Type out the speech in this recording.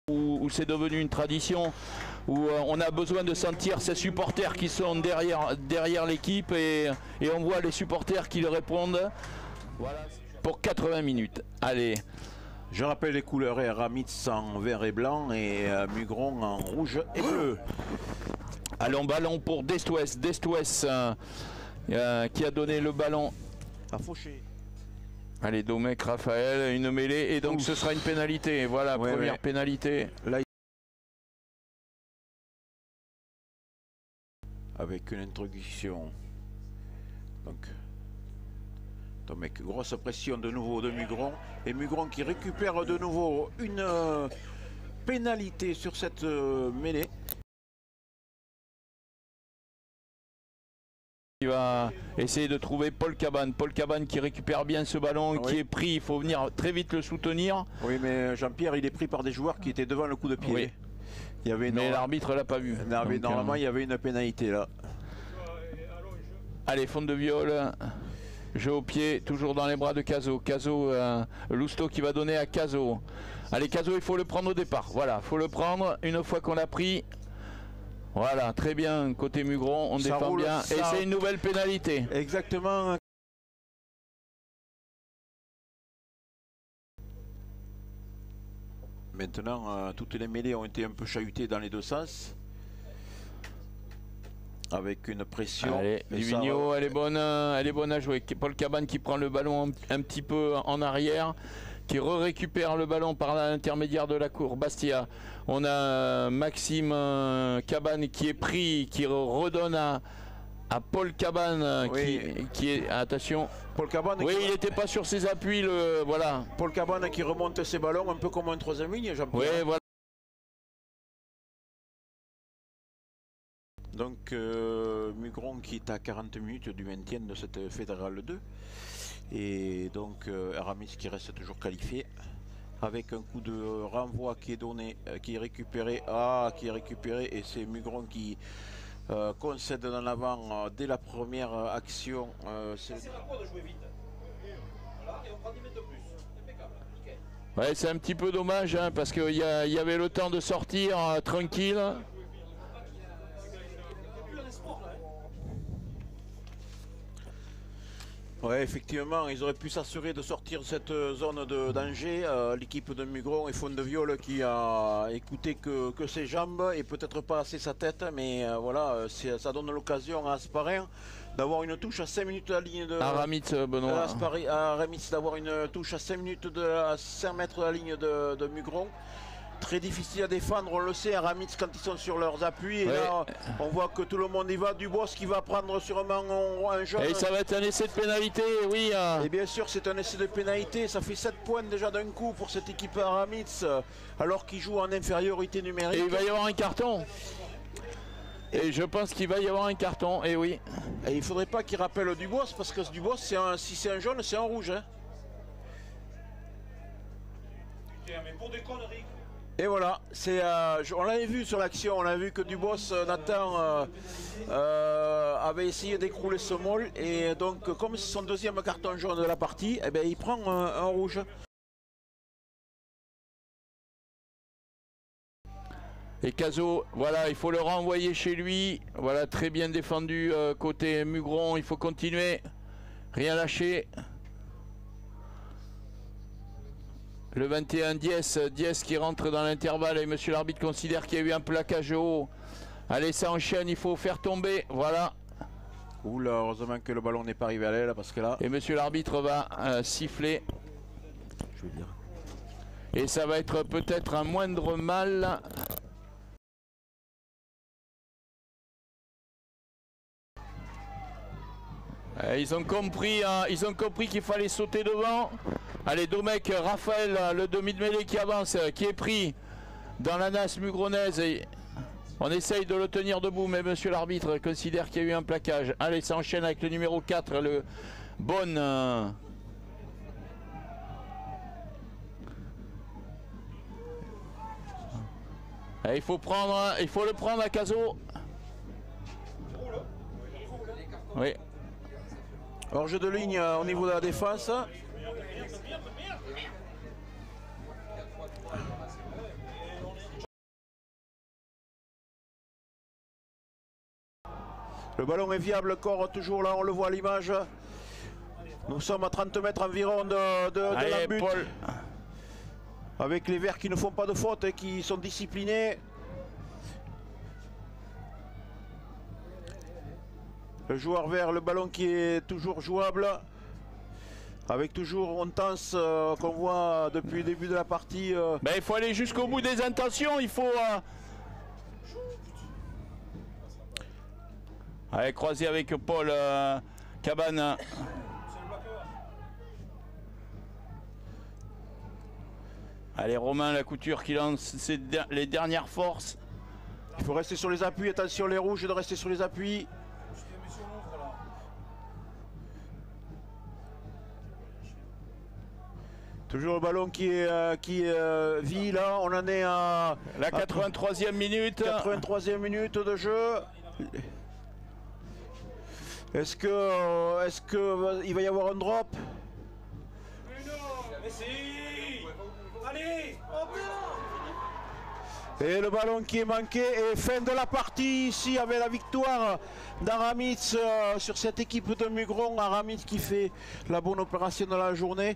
où c'est devenu une tradition, où on a besoin de sentir ces supporters qui sont derrière l'équipe et on voit les supporters qui le répondent. Voilà, pour 80 minutes. Allez. Je rappelle les couleurs, Aramitz en vert et blanc et Mugron en rouge et bleu. Allons, ballon pour d'Est-Ouest. D'Est-Ouest qui a donné le ballon à Fauché. Allez, Domecq, Raphaël, une mêlée et donc ce sera une pénalité. Voilà, ouais, première pénalité. Là, avec une introduction. Donc, Domecq, grosse pression de nouveau de Mugron. Et Mugron qui récupère de nouveau une pénalité sur cette mêlée. Il va essayer de trouver Paul Cabane. Paul Cabane qui récupère bien ce ballon, oui, qui est pris. Il faut venir très vite le soutenir. Oui, mais Jean-Pierre, il est pris par des joueurs qui étaient devant le coup de pied. Oui. Il y avait mais l'arbitre l'a pas vu. Donc, normalement, il y avait une pénalité là. Allez, fond de viol. Jeu au pied, toujours dans les bras de Cazot. Cazot, Lousteau qui va donner à Cazot. Allez, Cazot, il faut le prendre au départ. Voilà, il faut le prendre une fois qu'on l'a pris. Voilà, très bien, côté Mugron, on défend bien. Et c'est une nouvelle pénalité. Exactement. Maintenant, toutes les mêlées ont été un peu chahutées dans les deux sens. Avec une pression. Allez, Livigno, elle est bonne à jouer. Paul Cabane qui prend le ballon un petit peu en arrière, qui récupère le ballon par l'intermédiaire de la cour. Bastia. On a Maxime Cabane qui est pris, qui redonne à Paul Cabane, oui, qui est. Attention. Paul Cabane. Oui, il n'était pas sur ses appuis. Voilà. Paul Cabane qui remonte ses ballons un peu comme un troisième ligne, Jean-Pierre. Oui, voilà. Donc Mugron qui est à 40 minutes du maintien de cette Fédérale 2. Et donc Aramis qui reste toujours qualifié. Avec un coup de renvoi qui est donné, qui est récupéré. Qui est récupéré. Et c'est Mugron qui concède en avant dès la première action. C'est pas quoi de jouer vite. Voilà, et on prend 10 mètres de plus. Impeccable. Nickel. Ouais, c'est un petit peu dommage hein, parce qu'il y avait le temps de sortir tranquille. Ouais, effectivement, ils auraient pu s'assurer de sortir cette zone de danger. L'équipe de Mugron et Fondeviol qui a écouté que ses jambes et peut-être pas assez sa tête, mais voilà, ça donne l'occasion à Asparin d'avoir une touche à 5 minutes de la ligne de Aramis, Benoît. Aramis d'avoir une touche à 5 minutes à 5 mètres de la ligne de Mugron. Très difficile à défendre, on le sait, Aramis quand ils sont sur leurs appuis. Et là, on voit que tout le monde y va. Dubois qui va prendre sûrement un jaune. Et ça va être un essai de pénalité, oui. Et bien sûr, c'est un essai de pénalité. Ça fait 7 points déjà d'un coup pour cette équipe Aramis, alors qu'ils jouent en infériorité numérique. Et il va y avoir un carton. Et je pense qu'il va y avoir un carton, et oui. Et il ne faudrait pas qu'il rappelle Dubois, parce que Dubois, si c'est un jaune, c'est un rouge. Hein. Mais pour des conneries. Et voilà, on l'avait vu sur l'action, on a vu que Dubois, Nathan, avait essayé d'écrouler ce môle. Et donc, comme c'est son deuxième carton jaune de la partie, eh bien, il prend un rouge. Et Cazot, voilà, il faut le renvoyer chez lui. Voilà, très bien défendu côté Mugron, il faut continuer. Rien lâcher. Le 21, Diès qui rentre dans l'intervalle et monsieur l'arbitre considère qu'il y a eu un plaquage haut. Allez, ça enchaîne, il faut faire tomber, voilà. Oula, heureusement que le ballon n'est pas arrivé à l'aile parce que là... Et monsieur l'arbitre va siffler. Je veux dire. Et ça va être peut-être un moindre mal. Ils ont compris qu'il fallait sauter devant. Allez, Domecq, Raphaël, le demi de mêlée qui avance, qui est pris dans la nasse mugronnaise. Et on essaye de le tenir debout, mais monsieur l'arbitre considère qu'il y a eu un plaquage. Allez, ça enchaîne avec le numéro 4, le bon. Il faut le prendre à Cazot. Oui. Alors jeu de ligne au niveau de la défense. Le ballon est viable encore, toujours là, on le voit à l'image. Nous sommes à 30 mètres environ de la butte. Paul. Avec les Verts qui ne font pas de faute et qui sont disciplinés. Le joueur vert, le ballon qui est toujours jouable. Avec toujours Ontens qu'on voit depuis le début de la partie. Ben, il faut aller jusqu'au bout des intentions, il faut... Allez, croisé avec Paul Cabane. Allez, Romain Lacouture qui lance les dernières forces. Il faut rester sur les appuis, attention les rouges de rester sur les appuis. Toujours le ballon qui vit là, on en est à la 83e minute. 83e minute de jeu. Est-ce que il va y avoir un drop? Mais si. Allez. Et le ballon qui est manqué et fin de la partie ici avec la victoire d'Aramitz sur cette équipe de Mugron. Aramitz qui fait la bonne opération de la journée.